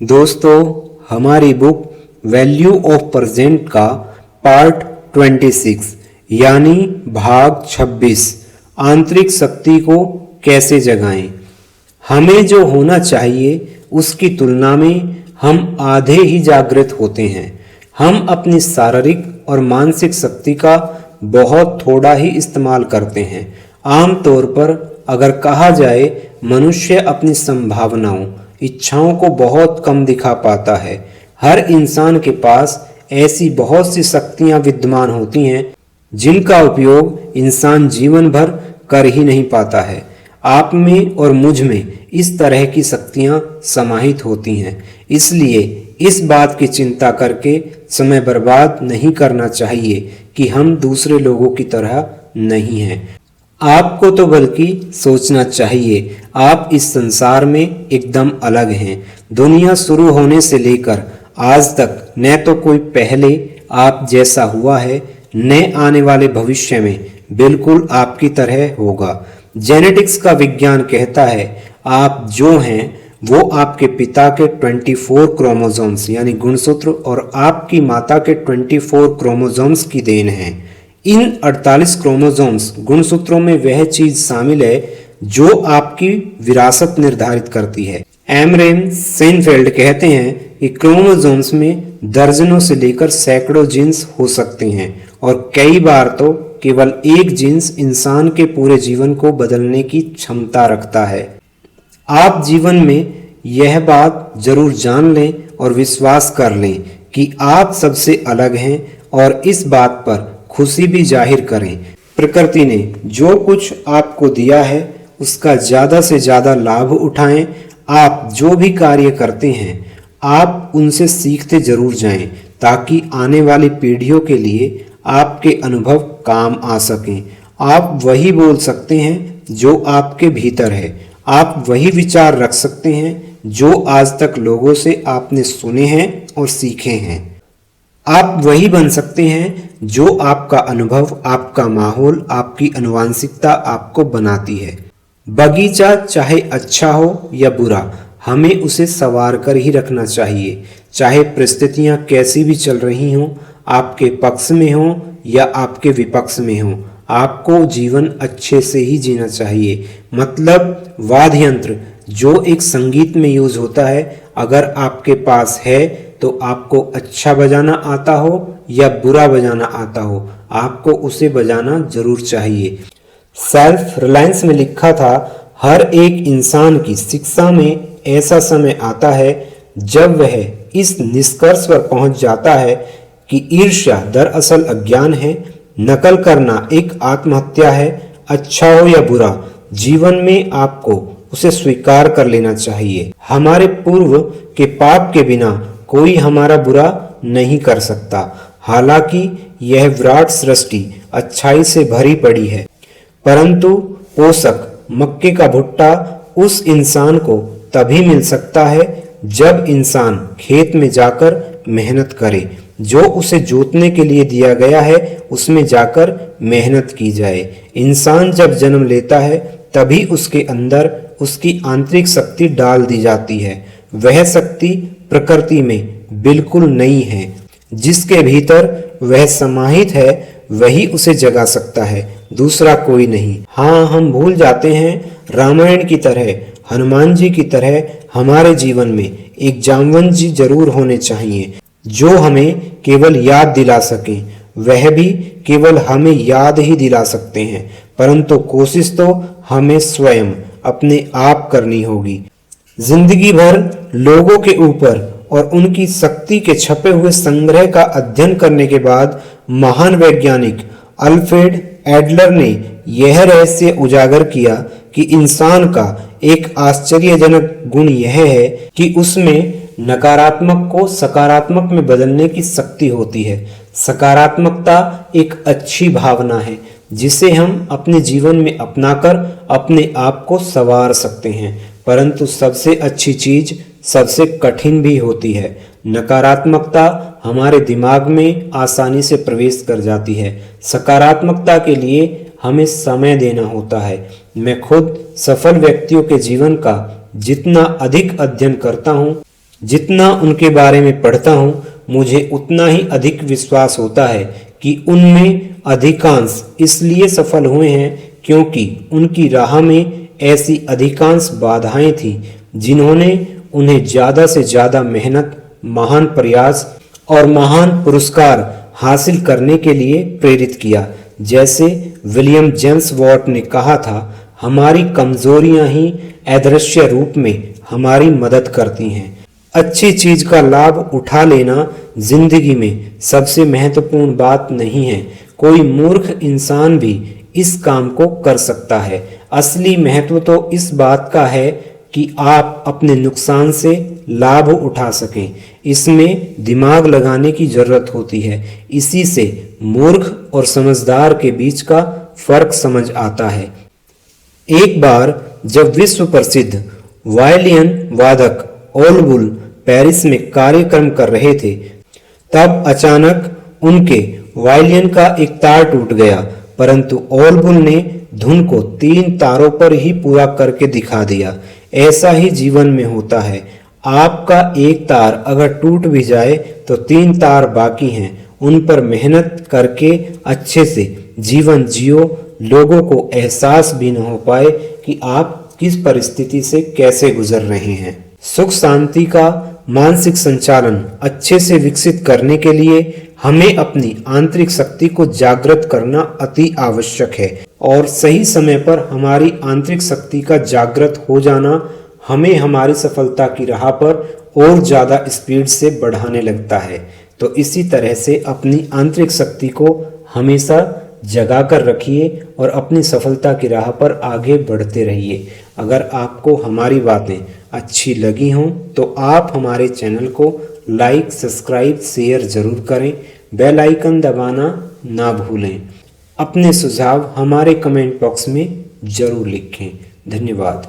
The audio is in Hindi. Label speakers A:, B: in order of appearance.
A: दोस्तों, हमारी बुक वैल्यू ऑफ प्रेजेंट का पार्ट 26 यानी भाग 26 आंतरिक शक्ति को कैसे जगाएं। हमें जो होना चाहिए उसकी तुलना में हम आधे ही जागृत होते हैं। हम अपनी शारीरिक और मानसिक शक्ति का बहुत थोड़ा ही इस्तेमाल करते हैं। आमतौर पर अगर कहा जाए, मनुष्य अपनी संभावनाओं, इच्छाओं को बहुत कम दिखा पाता है। हर इंसान के पास ऐसी बहुत सी शक्तियां विद्यमान होती हैं जिनका उपयोग इंसान जीवन भर कर ही नहीं पाता है। आप में और मुझ में इस तरह की शक्तियां समाहित होती हैं। इसलिए इस बात की चिंता करके समय बर्बाद नहीं करना चाहिए कि हम दूसरे लोगों की तरह नहीं हैं। आपको तो बल्कि सोचना चाहिए आप इस संसार में एकदम अलग हैं। दुनिया शुरू होने से लेकर आज तक न तो कोई पहले आप जैसा हुआ है, न आने वाले भविष्य में बिल्कुल आपकी तरह होगा। जेनेटिक्स का विज्ञान कहता है आप जो हैं वो आपके पिता के 24 क्रोमोसोम्स यानी गुणसूत्र और आपकी माता के 24 क्रोमोसोम्स की देन है। इन 48 क्रोमोसोम्स गुणसूत्रों में वह चीज शामिल है जो आपकी विरासत निर्धारित करती है। एमरेन सेनफेल्ड कहते हैं कि क्रोमोसोम्स में दर्जनों से लेकर सैकड़ों जीन्स हो सकते हैं और कई बार तो केवल एक जीन्स इंसान के पूरे जीवन को बदलने की क्षमता रखता है। आप जीवन में यह बात जरूर जान लें और विश्वास कर लें कि आप सबसे अलग हैं और इस बात पर खुशी भी जाहिर करें। प्रकृति ने जो कुछ आपको दिया है उसका ज्यादा से ज्यादा लाभ उठाएं। आप जो भी कार्य करते हैं आप उनसे सीखते जरूर जाएं ताकि आने वाली पीढ़ियों के लिए आपके अनुभव काम आ सकें। आप वही बोल सकते हैं जो आपके भीतर है। आप वही विचार रख सकते हैं जो आज तक लोगों से आपने सुने हैं और सीखे हैं। आप वही बन सकते हैं जो आपका अनुभव, आपका माहौल, आपकी आनुवंशिकता आपको बनाती है। बगीचा चाहे अच्छा हो या बुरा, हमें उसे संवार कर ही रखना चाहिए। चाहे परिस्थितियां कैसी भी चल रही हों, आपके पक्ष में हो या आपके विपक्ष में हो, आपको जीवन अच्छे से ही जीना चाहिए। मतलब वाद्य यंत्र जो एक संगीत में यूज होता है, अगर आपके पास है तो आपको अच्छा बजाना आता हो या बुरा बजाना आता हो, आपको उसे बजाना जरूर चाहिए। सेल्फ रिलायंस में लिखा था, हर एक इंसान की शिक्षा में ऐसा समय आता है जब वह इस निष्कर्ष पर पहुंच जाता है कि ईर्ष्या दरअसल अज्ञान है, नकल करना एक आत्महत्या है। अच्छा हो या बुरा, जीवन में आपको उसे स्वीकार कर लेना चाहिए। हमारे पूर्व के पाप के बिना कोई हमारा बुरा नहीं कर सकता। हालांकि यह विराट सृष्टि अच्छाई से भरी पड़ी है, परंतु पोषक मक्के का भुट्टा उस इंसान को तभी मिल सकता है जब इंसान खेत में जाकर मेहनत करे। जो उसे जोतने के लिए दिया गया है उसमें जाकर मेहनत की जाए। इंसान जब जन्म लेता है तभी उसके अंदर उसकी आंतरिक शक्ति डाल दी जाती है। वह शक्ति प्रकृति में बिल्कुल नई है। जिसके भीतर वह समाहित है वही उसे जगा सकता है, दूसरा कोई नहीं। हाँ, हम भूल जाते हैं, रामायण की तरह, हनुमान जी की तरह हमारे जीवन में एक जामवंत जी जरूर होने चाहिए जो हमें केवल याद दिला सकें। वह भी केवल हमें याद ही दिला सकते हैं, परंतु कोशिश तो हमें स्वयं अपने आप करनी होगी। जिंदगी भर लोगों के ऊपर और उनकी शक्ति के छपे हुए संग्रह का अध्ययन करने के बाद महान वैज्ञानिक अल्फ्रेड एडलर ने यह रहस्य उजागर किया कि इंसान का एक आश्चर्यजनक गुण यह है कि उसमें नकारात्मक को सकारात्मक में बदलने की शक्ति होती है। सकारात्मकता एक अच्छी भावना है जिसे हम अपने जीवन में अपनाकर अपने आप को संवार सकते हैं, परंतु सबसे अच्छी चीज सबसे कठिन भी होती है। नकारात्मकता हमारे दिमाग में आसानी से प्रवेश कर जाती है। सकारात्मकता के लिए हमें समय देना होता है। मैं खुद सफल व्यक्तियों के जीवन का जितना अधिक अध्ययन करता हूँ जितना उनके बारे में पढ़ता हूँ मुझे उतना ही अधिक विश्वास होता है कि उनमें अधिकांश इसलिए सफल हुए हैं क्योंकि उनकी राह में ऐसी अधिकांश बाधाएं थीं जिन्होंने उन्हें ज़्यादा से ज़्यादा मेहनत, महान प्रयास और महान पुरस्कार हासिल करने के लिए प्रेरित किया। जैसे विलियम जेम्स वॉट ने कहा था, हमारी कमजोरियां ही अदृश्य रूप में हमारी मदद करती हैं। अच्छी चीज का लाभ उठा लेना जिंदगी में सबसे महत्वपूर्ण बात नहीं है। कोई मूर्ख इंसान भी इस काम को कर सकता है। असली महत्व तो इस बात का है कि आप अपने नुकसान से लाभ उठा सकें। इसमें दिमाग लगाने की जरूरत होती है। इसी से मूर्ख और समझदार के बीच का फर्क समझ आता है। एक बार जब विश्व प्रसिद्ध वायलिन वादक ओलबुल पेरिस में कार्यक्रम कर रहे थे, तब अचानक उनके वायलिन का एक तार टूट गया, परंतु ओलबुल ने धुन को 3 तारों पर ही पूरा करके दिखा दिया। ऐसा ही जीवन में होता है। आपका एक तार अगर टूट भी जाए तो 3 तार बाकी हैं। उन पर मेहनत करके अच्छे से जीवन जियो। लोगों को एहसास भी न हो पाए कि आप किस परिस्थिति से कैसे गुजर रहे हैं। सुख शांति का मानसिक संचालन अच्छे से विकसित करने के लिए हमें अपनी आंतरिक शक्ति को जागृत करना अति आवश्यक है और सही समय पर हमारी आंतरिक शक्ति का जागृत हो जाना हमें हमारी सफलता की राह पर और ज़्यादा स्पीड से बढ़ाने लगता है। तो इसी तरह से अपनी आंतरिक शक्ति को हमेशा जगा कर रखिए और अपनी सफलता की राह पर आगे बढ़ते रहिए। अगर आपको हमारी बातें अच्छी लगी हों तो आप हमारे चैनल को लाइक, सब्सक्राइब, शेयर ज़रूर करें। बेल आइकन दबाना ना भूलें। अपने सुझाव हमारे कमेंट बॉक्स में ज़रूर लिखें। धन्यवाद।